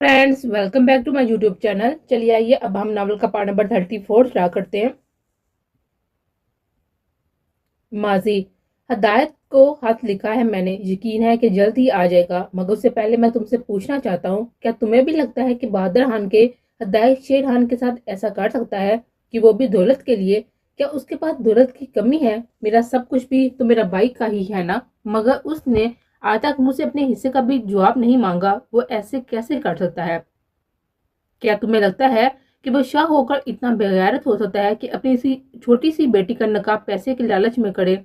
Friends, welcome back to my YouTube channel. चलिए आइए अब हम नावल का पार्ट नंबर 34 स्टार्ट करते हैं। माजी। हदायत को हाथ लिखा है मैंने, यकीन है कि जल्द ही आ जाएगा, मगर उससे पहले मैं तुमसे पूछना चाहता हूँ, क्या तुम्हें भी लगता है कि बहादुर खान के हदायत शेर खान के साथ ऐसा कर सकता है, कि वो भी दौलत के लिए? क्या उसके पास दौलत की कमी है? मेरा सब कुछ भी तो मेरा भाई का ही है ना, मगर उसने आज तक मुझसे अपने हिस्से का भी जवाब नहीं मांगा। वो ऐसे कैसे कर सकता है? क्या तुम्हें लगता है कि वो शाह होकर इतना बेगैरत हो सकता है कि अपनी इसी छोटी सी बेटी का नकाब पैसे के लालच में करे?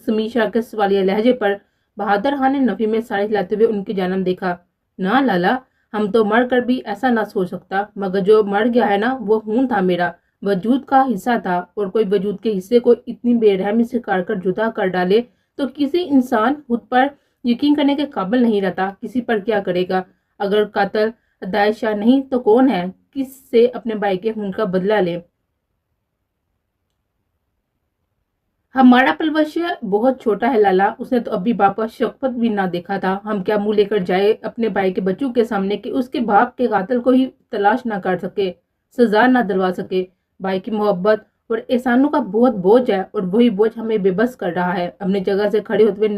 समीशा के सवालिया लहजे पर बहादुर खान ने नफी में साड़ी हिलाते हुए उनकी जानब देखा। ना लाला, हम तो मर कर भी ऐसा ना सोच सकता, मगर जो मर गया है ना, वो खून था मेरा, वजूद का हिस्सा था, और कोई वजूद के हिस्से को इतनी बेरहमी से काट कर जुदा कर डाले तो किसी इंसान खुद पर यकीन करने के काबिल नहीं रहता, किसी पर क्या करेगा? अगर कातल हदायत शाह नहीं तो कौन है? किस से अपने भाई के खून का बदला ले? हमारा पलवश बहुत छोटा है लाला, उसने तो अभी बाप का शक्फत भी ना देखा था। हम क्या मुंह लेकर जाए अपने भाई के बच्चों के सामने कि उसके बाप के कातिल को ही तलाश ना कर सके, सजा ना दिलवा सके? भाई की मोहब्बत और एहसानों का बहुत बोझ है, और वही बोझ हमें बेबस कर रहा है। अपनी जगह से खड़े होते हुए कहा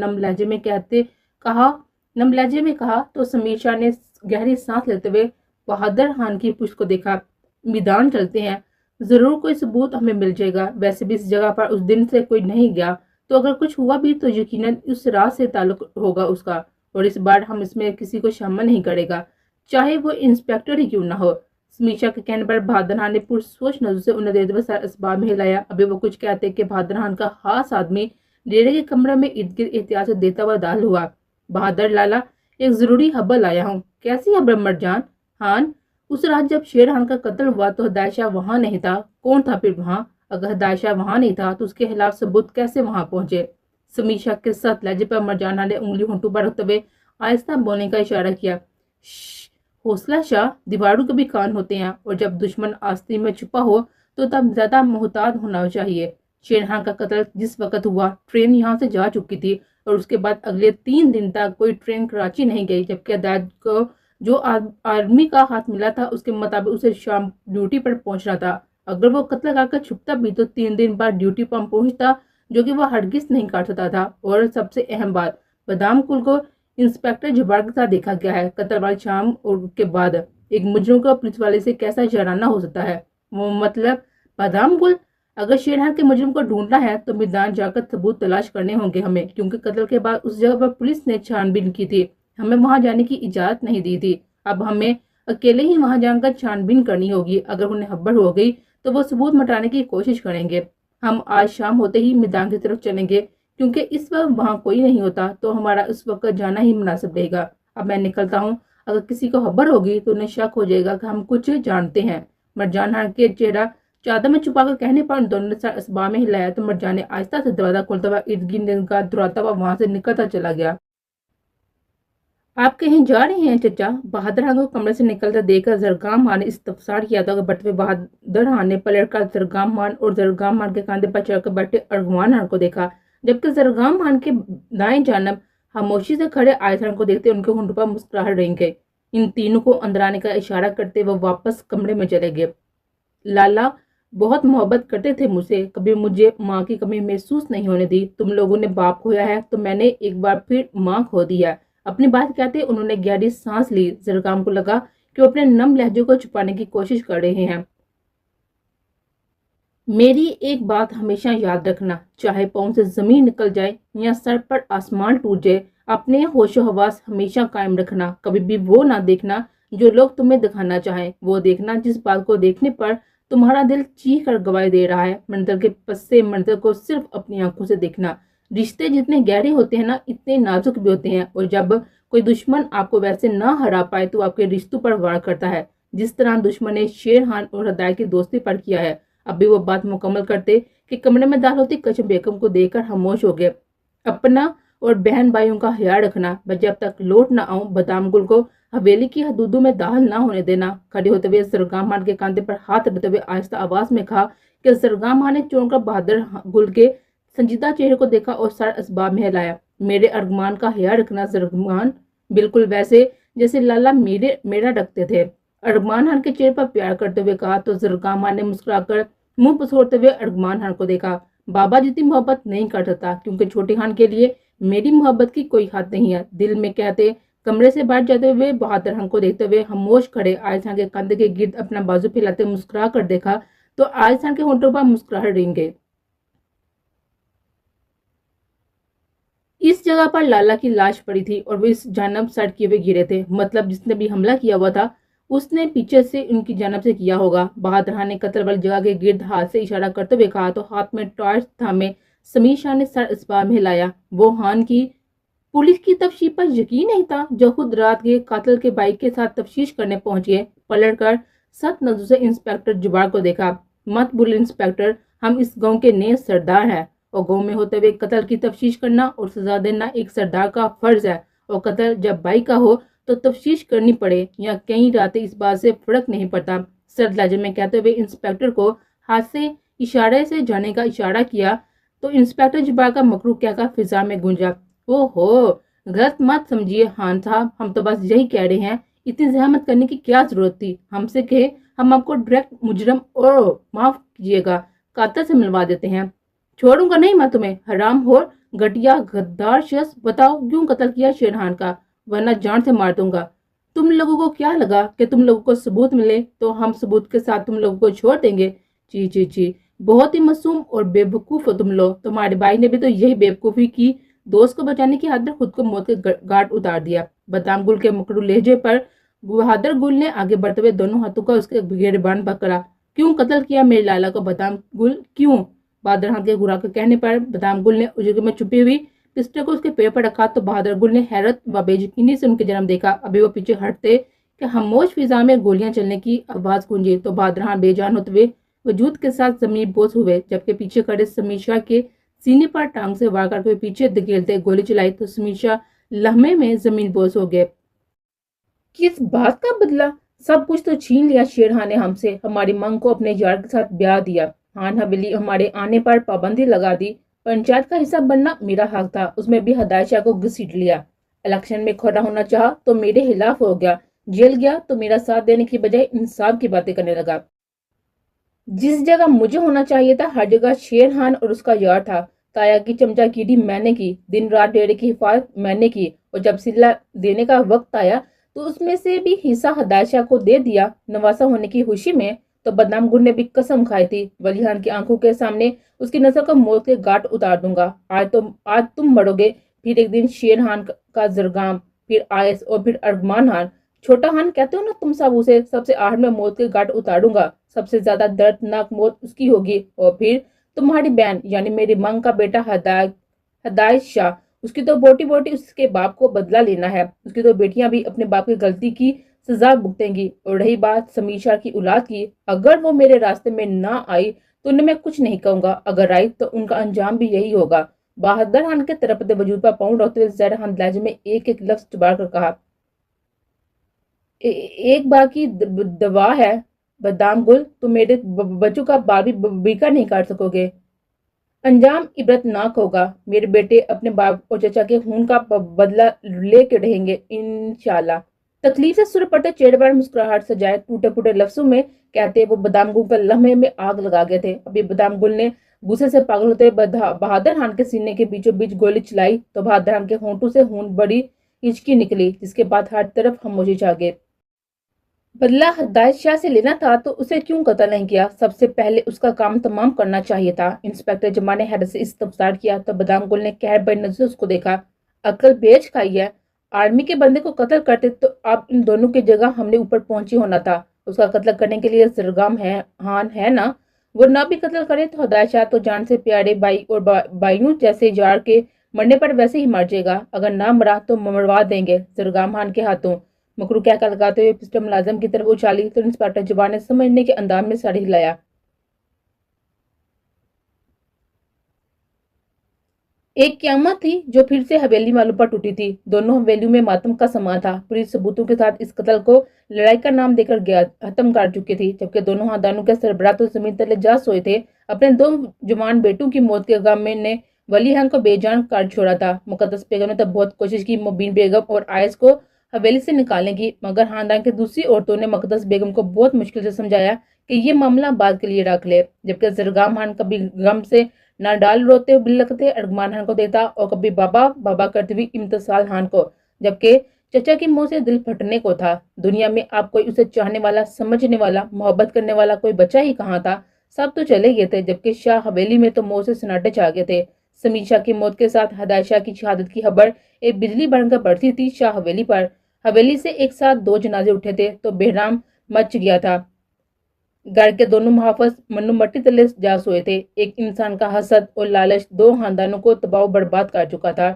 नम लहजे में कहा तो समीर शाह ने गहरी सांस लेते हुए बहादुर खान की पुष्ट को देखा। मैदान चलते हैं, जरूर कोई सबूत हमें मिल जाएगा। वैसे भी इस जगह पर उस दिन से कोई नहीं गया, तो अगर कुछ हुआ भी तो यकीनन उस रात से ताल्लुक होगा उसका, और इस बार हम इसमें किसी को शामिल नहीं करेगा, चाहे वो इंस्पेक्टर ही क्यों ना हो। समीक्षा के कहने पर बहादुर खान ने पुरसोच नजर से उन्हें देते हुए सर इसबाब में हिलाया। अभी वो कुछ कहते कि बहादुर खान का खास आदमी डेरे के कमरे में इर्द गिर्द एहतियात से देता हुआ दाखिल हुआ। बहादुर लाला, एक जरूरी खबर लाया हूँ। कैसी खबर मरजान? खान, उस रात जब शेर खान का कत्ल हुआ तो हदायत शाह वहां नहीं था। कौन था फिर वहां? अगर हदायत शाह वहां नहीं था तो उसके खिलाफ सबूत कैसे वहां पहुंचे? समीक्षा के साथ लहजे पर मरजाना ने उंगली होंठों पर रखते हुए आहिस्ता बोलने का इशारा किया। हौसला शाह, दीवारों के भी कान होते हैं, और जब दुश्मन आस्तीन में छुपा हो तो तब ज्यादा मोहतात होना चाहिए। शेर खान का कत्ल जिस वक्त हुआ, ट्रेन यहाँ से जा चुकी थी, और उसके बाद अगले 3 दिन तक कोई ट्रेन कराची नहीं गई, जबकि हदायत को जो आर्मी का हाथ मिला था उसके मुताबिक उसे शाम ड्यूटी पर पहुंचना था। अगर वो कत्ल करके छुपता भी तो 3 दिन बाद ड्यूटी पर पहुंचता, जो कि वो हरगिज नहीं कर सकता था। और सबसे अहम बात, बादाम कुल को इंस्पेक्टर जब्बार के साथ देखा गया है। कत्ल वाली शाम और के बाद एक मुजरिम को पुलिस वाले से कैसा शराना हो सकता है? वो मतलब बादाम कुल? अगर शेरहान के मुजरिम को ढूंढना है तो मैदान जाकर सबूत तलाश करने होंगे हमें, क्योंकि कत्ल के बाद उस जगह पर पुलिस ने छानबीन की थी, हमें वहां जाने की इजाजत नहीं दी थी। अब हमें अकेले ही वहां जाकर छानबीन करनी होगी। अगर उन्हें खबर हो गई तो वो सबूत मिटाने की कोशिश करेंगे। हम आज शाम होते ही मैदान की तरफ चलेंगे, क्योंकि इस वक्त वहां कोई नहीं होता तो हमारा उस वक्त जाना ही मुनासिब रहेगा। अब मैं निकलता हूँ। अगर किसी को खबर होगी तो उन्हें शक हो जाएगा कि हम कुछ जानते हैं। मरजान के चेहरा चादर में छुपाकर कहने पर उन दोनों ने सर इसबाब में हिलाया तो मरजान ने आहिस्ता से दरवाजा खोलता हुआ इर्द गिर्द का दुराता हुआ वहां से निकलता चला गया। आप कहीं जा रहे हैं चचा? बहादुर खान को कमरे से निकलता देखकर जरगाम मान ने इस्तफसार किया था। बटवे बहादुर खान ने पलट कर जरगाम मान और जरगाम मान के कंधे पर चढ़कर बैठे अरगवान खान को देखा, जबकि जरगाम खान के दाएं जानब खामोशी से खड़े आयत खान को देखते उनके होंठों पर मुस्कुराहट रही गई। इन तीनों को अंदर आने का इशारा करते वो वापस कमरे में चले गए। लाला बहुत मोहब्बत करते थे मुझसे, कभी मुझे माँ की कमी महसूस नहीं होने दी। तुम लोगों ने बाप खोया है तो मैंने एक बार फिर माँ खो दी है। अपनी बात कहते उन्होंने गहरी सांस ली। जरगाम को लगा कि वो अपने नम लहजों को छुपाने की कोशिश कर रहे हैं। मेरी एक बात हमेशा याद रखना, चाहे पाँव से जमीन निकल जाए या सर पर आसमान टूट जाए, अपने होशो हवास हमेशा कायम रखना। कभी भी वो ना देखना जो लोग तुम्हें दिखाना चाहें, वो देखना जिस बात को देखने पर तुम्हारा दिल चीख कर गवाही दे रहा है। मंदिर के पस्से मंदिर को सिर्फ अपनी आंखों से देखना। रिश्ते जितने गहरे होते हैं ना, इतने नाजुक भी होते हैं, और जब कोई दुश्मन आपको वैसे ना हरा पाए तो आपके रिश्तों पर वार करता है, जिस तरह दुश्मन ने शेर खान और हदायत की दोस्ती पर किया है। अभी वो बात मुकम्मल करते कि कमरे में दाखिल होती कचम बेगम को देखकर खामोश हो गए। अपना और बहन भाइयों का ख्याल रखना, मैं जब तक लौट ना आऊं बादाम गुल को हवेली की हदूदों में दाखिल ना होने देना। खड़े होते हुए सरगाम खान के कांधे पर हाथ रखते हुए आहिस्ता आवाज में कहा कि सरगाम खान ने चौंक कर बहादुर गुल के संजीदा चेहरे को देखा और सर इसबाब में हिलाया। मेरे अरमान का ख्याल रखना सरगाम, बिल्कुल वैसे जैसे लाला मेरा रखते थे। अरमान खान के चेहरे पर प्यार करते हुए कहा तो जरगा खान ने मुस्कुराकर मुंह पछोड़ते हुए अरमान खान को देखा। बाबा जितनी मोहब्बत नहीं कर सकता, क्योंकि छोटे खान के लिए मेरी मोहब्बत की कोई हद नहीं है, दिल में कहते। कमरे से बाहर जाते हुए बहादुर खान को देखते हुए खामोश खड़े आयशा खान के कंधे के गिर्द अपना बाजू फैलाते मुस्कुरा कर देखा तो आयशा खान के होंठों पर मुस्कुराहट रिंग गई। इस जगह पर लाला की लाश पड़ी थी और वो इस जानब सड़ किए हुए गिरे थे। मतलब जिसने भी हमला किया हुआ था उसने पीछे से उनकी जानब से किया होगा। बहादुर खान ने कत्ल वाली जगह के गिर्द हाथ से इशारा करते हुए कहा तो हाथ में टॉर्च थामे समीर शाह ने सर इस बार में हिलाया। वो खान की पुलिस की तफ्तीश पर यकीन नहीं था, जो खुद रात के कातिल के बाइक के साथ तफ्तीश करने पहुंच गए। पलट कर सख्त नजरों से इंस्पेक्टर जुबार को देखा। मत बोले इंस्पेक्टर, हम इस गांव के नए सरदार हैं और गांव में होते हुए कत्ल की तफ्तीश करना और सजा देना एक सरदार का फर्ज है। और कत्ल जब भाई का हो तो तफ्तीश करनी पड़े या कई रातें, इस बात से फर्क नहीं पड़ता। सर्द लहजे में कहते हुए इंस्पेक्टर को हाथ से इशारे से जाने का इशारा किया तो इंस्पेक्टर जुबार का मकरू कहकर फिजा में गूंजा। ओहो, गलत मत समझिए खान साहब, हम तो बस यही कह रहे हैं, इतनी जहमत करने की क्या जरूरत थी। हमसे कहे हम आपको डायरेक्ट मुजरम और माफ कीजिएगा कातिल से मिलवा देते हैं। छोड़ूंगा नहीं मैं तुम्हें, हराम हो घटिया गद्दार शख्स। बताओ क्यों कत्ल किया शेरहान का, वरना जान से मार दूंगा। तुम लोगों को क्या लगा कि तुम लोगों को सबूत मिले तो हम सबूत के साथ तुम लोगों को छोड़ देंगे? जी जी जी, बहुत ही मासूम और बेवकूफ हो तुम लोग। तुम्हारे भाई ने भी तो यही बेवकूफी की, दोस्त को बचाने की खातिर खुद को मौत के घाट उतार दिया। बदाम गुल के मकरू लहजे पर बहादुर गुल ने आगे बढ़ते हुए दोनों हाथों का उसके गिरबान पकड़ा। क्यों कत्ल किया मेरे लाला को बदाम गुल, क्यों? बहादुर खान के गुरा के कहने पर बदाम गुल ने उजगे में छुपी हुई पिस्टल को उसके पैर पर रखा तो बहादुर गुल ने हैरत व बेयकीनी से उनके जन्म देखा। अभी वो पीछे हटते कि खामोश फिजा में गोलियां चलने की आवाज गूंजी तो बहादुर खान बेजान होते हुए वजूद के साथ जमीन बोस हुए, जबकि पीछे खड़े समीशा के सीने पर टांग से वार करके पीछे धकेलते गोली चलाई तो समीशा लम्हे में जमीन बोस हो गए। किस बात का बदला? सब कुछ तो छीन लिया शेरहान ने हमसे, हमारी मांग को अपने यार के साथ ब्याह दिया। खान हवेली हमारे आने पर पाबंदी लगा दी। पंचायत का हिस्सा बनना मेरा हक था, उसमें भी हदायत शाह को घसीट लिया। इलेक्शन में खड़ा होना चाहा तो मेरे खिलाफ हो गया। जेल गया तो मेरा साथ देने की बजाय इंसाफ की बातें करने लगा। जिस जगह मुझे होना चाहिए था हर जगह शेरहान और उसका यार था। ताया की चमचागिरी मैंने की, दिन रात डेरे की हिफाजत मैंने की, और जब सिला देने का वक्त आया तो उसमें से भी हिस्सा हदायत शाह को दे दिया। नवासा होने की खुशी में तो बदनाम गुल ने भी कसम खाई थी, वलीहान की आंखों के सामने उसकी नस्ल को मौत के घाट उतार दूंगा। आज तुम मरोगे, फिर एक दिन शेरहान का जरगाम, फिर आयस और फिर अरमान खान। छोटा खान कहते हो ना तुम सब उसे, सबसे आखिर में मौत के घाट उतारूंगा। सबसे ज्यादा दर्दनाक मौत उसकी होगी। और फिर तुम्हारी बहन यानी मेरी मांग का बेटा हदायत शाह, उसकी तो बोटी बोटी उसके बाप को बदला लेना है। उसकी तो बेटियां भी अपने बाप की गलती की सजा भुगतेंगी। और रही बात समीशा की औलाद की, अगर वो मेरे रास्ते में ना आई तो उन्हें मैं कुछ नहीं कहूंगा, अगर आई तो उनका अंजाम भी यही होगा। बहादुर खान के तरफ वजूद पर पाउंड रखते हुए जहरा खान लहजे में एक एक लफ्ज चुबाड़ कर कहा, एक बाकी दवा है बदाम गुल, तुम मेरे बच्चों का बाल भी बीका नहीं काट सकोगे। अंजाम इबरतनाक होगा। मेरे बेटे अपने बाप और चचा के खून का बदला लेके रहेंगे इंशाल्लाह। तकलीफ से सुर पड़ते चेहरे पर मुस्कुराहट सजाए टूटे फूटे लफ्जों में कहते वो बदाम गुल का लम्हे में आग लगा गए थे। अभी बदाम गुल ने गुस्से से पागल होते बहादुर खान के सीने के बीचों बीच गोली चलाई तो बहादुर खान के होंठों से खून बड़ी हिचकी निकली, जिसके बाद हर तरफ खामोशी छा गई। बदला हदायत शाह से लेना था तो उसे क्यों कत्ल नहीं किया? सबसे पहले उसका काम तमाम करना चाहिए था। इंस्पेक्टर जमा ने हैरत से इस्तफसार किया तो बदाम गुल ने कहर बड़ी नजर से उसको देखा। अकल बेच खाई है, आर्मी के बंदे को कत्ल करते तो आप इन दोनों की जगह हमने ऊपर पहुंची होना था। उसका कत्ल करने के लिए जरगाम है हान है ना, वो ना भी कत्ल करे तो हदायत शाह तो जान से प्यारे भाई और भाइयों जैसे यार के मरने पर वैसे ही मर जाएगा। अगर ना मरा तो मरवा देंगे जरगाम खान के हाथों। मकरू कहकर लगाते हुए पिस्टल मुलाजिम की तरफ उछाली तो इंस्पेक्टर जुबान ने समझने के अंदाज में सर हिलाया। एक क़यामत थी जो फिर से हवेली वालों पर टूटी थी। दोनों हवेलियों में मातम का समा था। पुलिस सबूतों के साथ इस कत्ल को लड़ाई का नाम देकर खत्म कर चुकी थी, जबकि दोनों खानदानों के सरबराह तो जमीन तले जा सोए थे। अपने दो जवान बेटों की मौत के गम में ने वली खान को बेजान कर छोड़ा था। मुकद्दस बेगम ने तो बहुत कोशिश की मुबीन बेगम और आयस को हवेली से निकालेंगी, मगर खानदान की दूसरी औरतों ने मुक़द्दस बेगम को बहुत मुश्किल से समझाया कि ये मामला बाद के लिए रख ले। जबकि ज़रगाम खान कभी गम से ना डाल रोते बिलखते अरमान खान को देता और कभी बाबा बाबा करती हुई इम्तिसाल खान को, जबकि चचा की मुंह से दिल फटने को था। दुनिया में आप कोई उसे चाहने वाला, समझने वाला, मोहब्बत करने वाला कोई बचा ही कहाँ था। सब तो चले गए थे, जबकि शाह हवेली में तो मौत से सन्नाटे छा गए थे। समीर की मौत के साथ हदायत शाह की शहादत की खबर एक बिजली बनकर पड़ती थी शाह हवेली पर। हवेली से एक साथ दो जनाजे उठे थे तो बेहराम मच गया था। घर के दोनों मुहाफिज मन्नू मट्टी तले जा सोए थे। एक इंसान का हसद और लालच दो खानदानों को तबाह बर्बाद कर चुका था।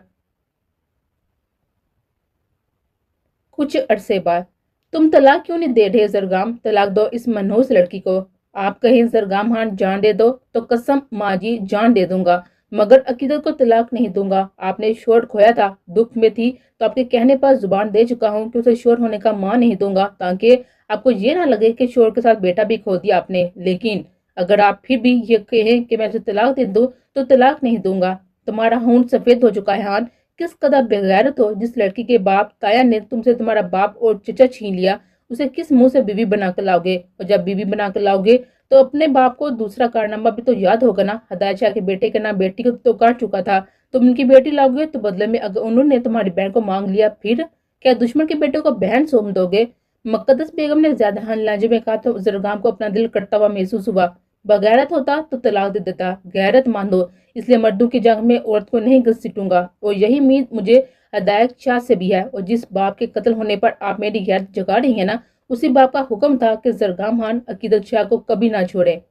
कुछ अरसे बाद, तुम तलाक क्यों नहीं दे रहे ज़रगाम? तलाक दो इस मनहूस लड़की को। आप कहें ज़रगाम खान जान दे दो तो कसम माँ जी जान दे दूंगा, मगर अकीदत को तलाक नहीं दूंगा। आपने शोर खोया था, दुख में थी तो आपके कहने पर जुबान दे चुका हूँ कि उसे शोर होने का मान नहीं दूंगा, ताकि आपको ये ना लगे कि शोर के साथ बेटा भी खो दिया आपने। लेकिन अगर आप फिर भी ये कहें कि मैं उसे तलाक दे दूं तो तलाक नहीं दूंगा। तुम्हारा खून सफेद हो चुका है हान। किस कदर बेगैरत हो, जिस लड़की के बाप ताया ने तुमसे तुम्हारा बाप और चचा छीन लिया, उसे किस मुंह से बीवी बनाकर लाओगे? और जब बीवी बनाकर लाओगे तो अपने बाप को दूसरा कारनामा भी तो याद होगा ना। हदायत शाह के बेटे के नाम बेटी को तो कर चुका था, तुम उनकी बेटी लाओगे तो बदले में अगर उन्होंने तुम्हारी बहन को मांग लिया, फिर क्या दुश्मन के बेटे को बहन सौंप दोगे? मुक़द्दस बेगम ने ज्यादा लहजे में कहा तो ज़रगाम को अपना दिल कटता हुआ महसूस हुआ। बगैरत होता तो तलाक दे देता, गैरत मान दो, इसलिए मर्दों की जंग में औरत को नहीं घसीटूंगा। और यही उम्मीद मुझे हदायत शाह से भी है। और जिस बाप के कत्ल होने पर आप मेरी गैरत जगा रही है ना, उसी बाप का हुक्म था कि ज़रगाम खान अकीदत शाह को कभी ना छोड़े।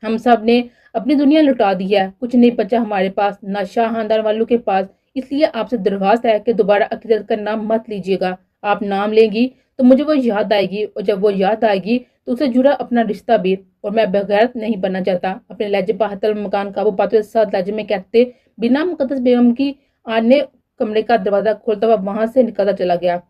हम सब ने अपनी दुनिया लुटा दी है, कुछ नहीं बचा हमारे पास, ना शाह खानदान वालों के पास। इसलिए आपसे दरख्वास्त है कि दोबारा अकीदत का नाम मत लीजिएगा। आप नाम लेंगी तो मुझे वो याद आएगी, और जब वो याद आएगी तो उसे जुड़ा अपना रिश्ता भी। और मैं बगैरत नहीं बनना चाहता। अपने लहजे पर हतल मकान काबू पाते हुए साथ लहजे में कहते बिना मुक़द्दस बेगम की आने कमरे का दरवाजा खोलता हुआ वहां से निकलता चला गया।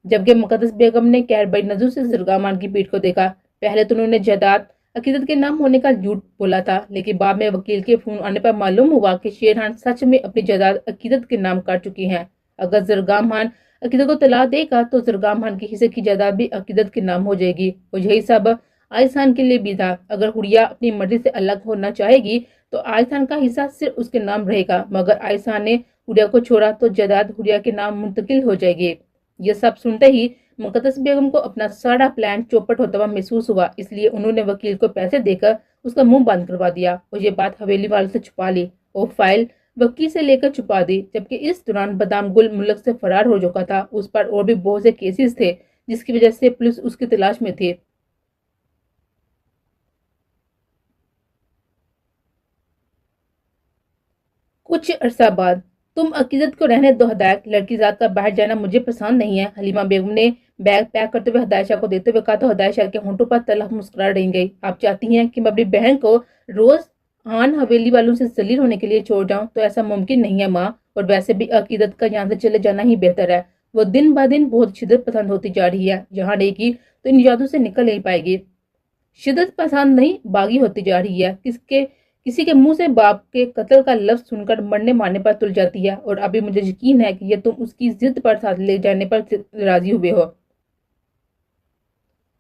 जबकि मुक़द्दस बेगम ने कहर बड़ी नजर से ज़रगाम की पीठ को देखा। पहले तो उन्होंने जायदाद अकीदत के नाम होने का झूठ बोला था, लेकिन बाद में वकील के फोन आने पर मालूम हुआ कि शेर खान सच में अपनी जायदाद अकीदत के नाम कर चुकी हैं। अगर ज़रगाम खान अकीदत को तलाक देगा तो ज़रगाम खान के हिस्से की जायदाद भी अकीदत के नाम हो जाएगी। और यही सब आयसान के लिए भी था। अगर हुरिया अपनी मर्जी से अलग होना चाहेगी तो आयसान का हिस्सा सिर्फ उसके नाम रहेगा, मगर आयसान ने हुरिया को छोड़ा तो जायदाद हुरिया के नाम मुंतकिल हो जाएगी। ये सब सुनते ही मुक़द्दस बेगम को अपना सारा प्लान चौपट होता हुआ महसूस हुआ, इसलिए उन्होंने वकील को पैसे देकर उसका मुंह बंद करवा दिया और ये बात हवेली वाले से छुपा ली और फाइल वकील से लेकर छुपा दी। जबकि इस दौरान बदाम गुल मुल्क से फरार हो चुका था। उस पर और भी बहुत से केसेस थे जिसकी वजह से पुलिस उसकी तलाश में थी। कुछ अरसा बाद, तुम अकीदत को रहने दो हदायत, लड़की जात का बाहर जाना मुझे पसंद नहीं है। हलीमा बेगम ने बैग पैक करते हुए हदायत शाह को देते हुए कहा तो हदायत शाह के होंठों पर तलख मुस्कुरा रही गई। आप चाहती हैं कि मैं अपनी बहन को रोज आन हवेली वालों से जलील होने के लिए छोड़ जाऊं, तो ऐसा मुमकिन नहीं है माँ। और वैसे भी अकीदत का यहाँ से चले जाना ही बेहतर है। वो दिन ब दिन बहुत शिद्दत पसंद होती जा रही है, यहाँ रहेगी तो इन यादों से निकल नहीं पाएगी। शिद्दत पसंद नहीं, बागी होती जा रही है। किसी के मुंह से बाप के कत्ल का लफ्ज सुनकर मरने मारने पर तुल जाती है। और अभी मुझे यकीन है कि ये तुम उसकी जिद पर साथ ले जाने पर राजी हुए हो।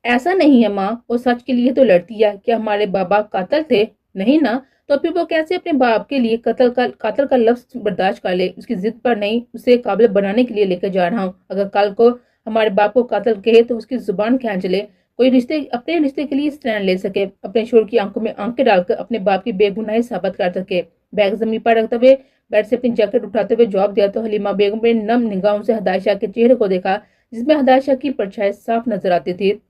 ऐसा नहीं है माँ, वो सच के लिए तो लड़ती है। क्या हमारे बाबा कातिल थे? नहीं ना। तो फिर वो कैसे अपने बाप के लिए कातिल का लफ्ज बर्दाश्त कर ले? उसकी जिद पर नहीं, उसे काबिल बनाने के लिए लेकर जा रहा हूँ। अगर कल को हमारे बाप को कातिल कहे तो उसकी जुबान खींच ले। कोई रिश्ते अपने रिश्ते के लिए स्टैंड ले सके, अपने शोर की आंखों में आंखें डालकर अपने बाप की बेगुनाही साबित कर सके। बैग जमीन पर रखते हुए बेड से अपनी जैकेट उठाते हुए जवाब दिया तो हलीमा बेगम ने नम निगाहों से हदायत शाह के चेहरे को देखा, जिसमें हदायत शाह की परछाई साफ नजर आती थी।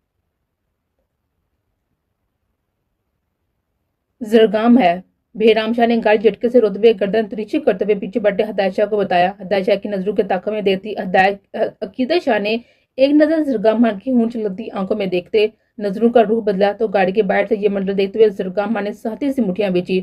ज़रगाम है। बेहराम शाह ने गाड़ी झटके से रोते हुए गर्दन तिरछी करते हुए पीछे बैठे हदायत शाह को बताया। हदायत शाह की नजरों के ताक़त में देखती अकीदत शाह ने एक नजर ज़रगाम खान की ऊंच चलती आंखों में देखते नजरों का रुख बदला तो गाड़ी के बाहर से ये मंजर देखते हुए ज़रगाम खान ने सहती सी मुठियां बेची।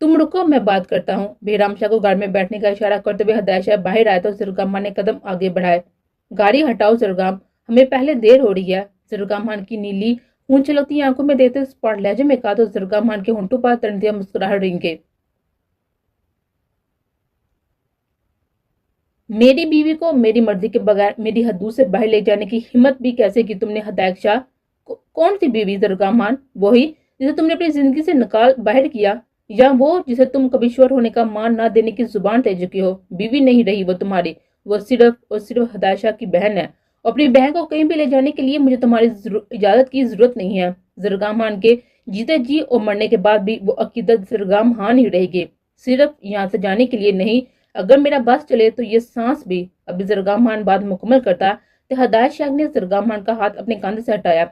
तुम रुको, मैं बात करता हूँ। बेहराम शाह को गाड़ी में बैठने का इशारा करते हुए हदायत शाह बाहर आए तो ज़रगाम खान ने कदम आगे बढ़ाए। गाड़ी हटाओ ज़रगाम, हमें पहले देर हो रही है। ज़रगाम खान की नीली खून छलकती आंखों में देखते स्पॉट लहजे में कहा तो ज़रगाम खान के होंठों पर तनदिया मुस्कुराहट रेंगे। میری بیوی کو میری مرضی کے بغیر میری حدود سے باہر لے جانے کی ہمت بھی کیسے کی تم نے ہدایت شاہ؟ کون سی بیوی درگامان؟ وہی جسے تم نے اپنی زندگی سے نکال باہر کیا، یا وہ جسے تم کبھی شور ہونے کا مان نہ دینے کی زبان دے چکی ہو؟ بیوی نہیں رہی وہ تمہاری، وہ صرف اور صرف ہدایت شاہ کی بہن ہے، اور اپنی بہن کو کہیں بھی لے جانے کے لیے مجھے تمہاری اجازت کی ضرورت نہیں ہے۔ زرگامان کے جیتے جی اور مرنے کے بعد بھی وہ عقیدت زرگامان ہی رہے گی، صرف یہاں سے جانے کے لیے نہیں۔ اگر میرا بس چلے تو یہ سانس بھی۔ ابھی زرگامان بات مکمل کرتا تو ہدایت شاہ نے زرگامان کا ہاتھ اپنے کاندھے سے ہٹایا۔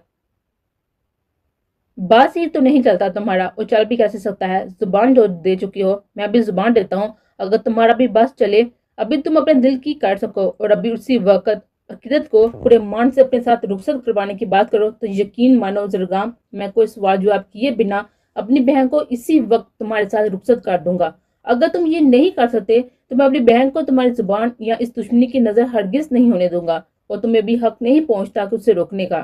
بس ہی تو نہیں چلتا تمہارا، اور چل بھی کیسے سکتا ہے؟ زبان جو دے چکی ہو، میں ابھی زبان دیتا ہوں، اگر تمہارا بھی بس چلے، ابھی تم اپنے دل کی کاٹ سکو اور ابھی اسی وقت عقیدت کو پورے مان سے اپنے ساتھ رخصت کروانے کی بات کرو، تو یقین مانو زرگام، میں کوئی سوال جواب کیے بنا اپنی بہن کو اسی وقت تمہارے ساتھ رخصت کر دوں گا۔ اگر تم یہ نہیں کر سکتے تو میں اپنی بہن کو تمہاری زبان یا اس دشمنی کی نظر ہرگز نہیں ہونے دوں گا، اور تمہیں بھی حق نہیں پہنچتا کہ اسے روکنے کا۔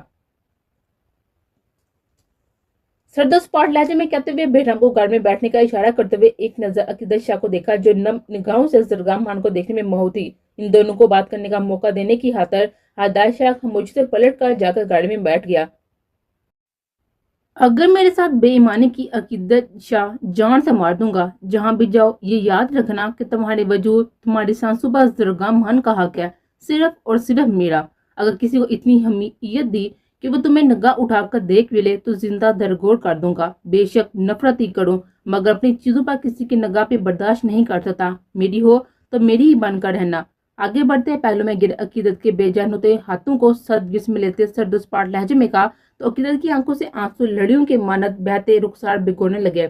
سرد و سپاٹ لہجے میں کہتے ہوئے بہرام کو گاڑی میں بیٹھنے کا اشارہ کرتے ہوئے ایک نظر عقیدت شاہ کو دیکھا، جو نم نگاہوں سے زرگامان کو دیکھنے میں مہو تھی۔ ان دونوں کو بات کرنے کا موقع دینے کی خاطر ہدایت شاہ خاموشی سے پلٹ کر جا کر گاڑی میں بیٹھ گیا۔ اگر میرے ساتھ بے ایمانی کی عقیدت شاہ، جان سے مار دوں گا، جہاں بھی جاؤ یہ یاد رکھنا کہ تمہارے وجود، تمہاری سانسوں پر زرگامان کا حق ہے، صرف اور صرف میرا۔ اگر کسی کو اتنی حمیت دی کہ وہ تمہیں نگاہ اٹھا کر دیکھ بھی لے تو زندہ درگور کر دوں گا، بے شک نفرت ہی کروں، مگر اپنی چیزوں پر کسی کی نگاہ پہ برداشت نہیں کر سکتا۔ میری ہو تو میری ہی بن کر رہنا۔ آگے بڑھتے پہلو میں گر عقیدت کے بے جان ہوتے ہاتھوں کو سرد جسم لیتے سرد و سپاٹ لہجے میں کہا، تو عقیدت کی آنکھوں سے آنسو لڑیوں کے مانت بہتے رخسار بھگونے لگے۔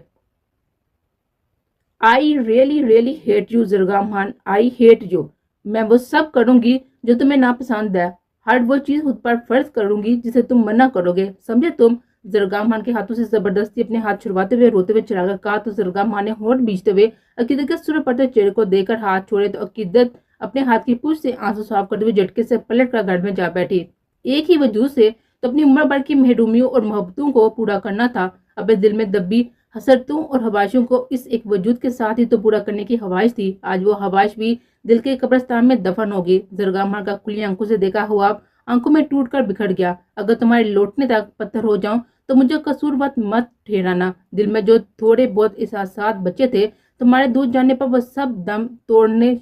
I really really hate you زرگامان، I hate you۔ میں وہ سب کروں گی جو تمہیں ناپسند ہے، ہر وہ چیز خود پر فرض کروں گی جسے تم منع کرو گے، سمجھے تم؟ زرگامان کے ہاتھوں سے زبردستی اپنے ہاتھ چھڑواتے ہوئے روتے ہوئے چلا کر کہا، تو زرگامان نے ہونٹ بیچتے ہوئے عقیدت کے سر پڑتے چہرے کو دیکھ کر ہاتھ چھوڑے، تو عقیدت اپنے ہاتھ کی پوچھ سے آنسو صاف کرتے ہوئے جھٹکے سے پلٹ کر گھر میں جا بیٹھی۔ ایک ہی وجود سے تو اپنی عمر بھر کی محرومیوں اور محبتوں کو پورا کرنا تھا، اپنے دل میں دبی حسرتوں اور خواہشوں کو اس ایک وجود کے ساتھ ہی تو پورا کرنے کی خواہش تھی۔ آج وہ خواہش بھی دل کے قبرستان میں دفن ہوگی۔ زرگامان کا کھلی آنکھوں سے دیکھا ہوا آنکھوں میں ٹوٹ کر بکھر گیا۔ اگر تمہارے لوٹنے تک پتھر ہو جاؤں تو مجھے قصوروار مت ٹھہرانا۔ دل میں جو تھوڑے بہت احساسات بچے تھے، تمہارے دور جانے پر وہ سب دم توڑنے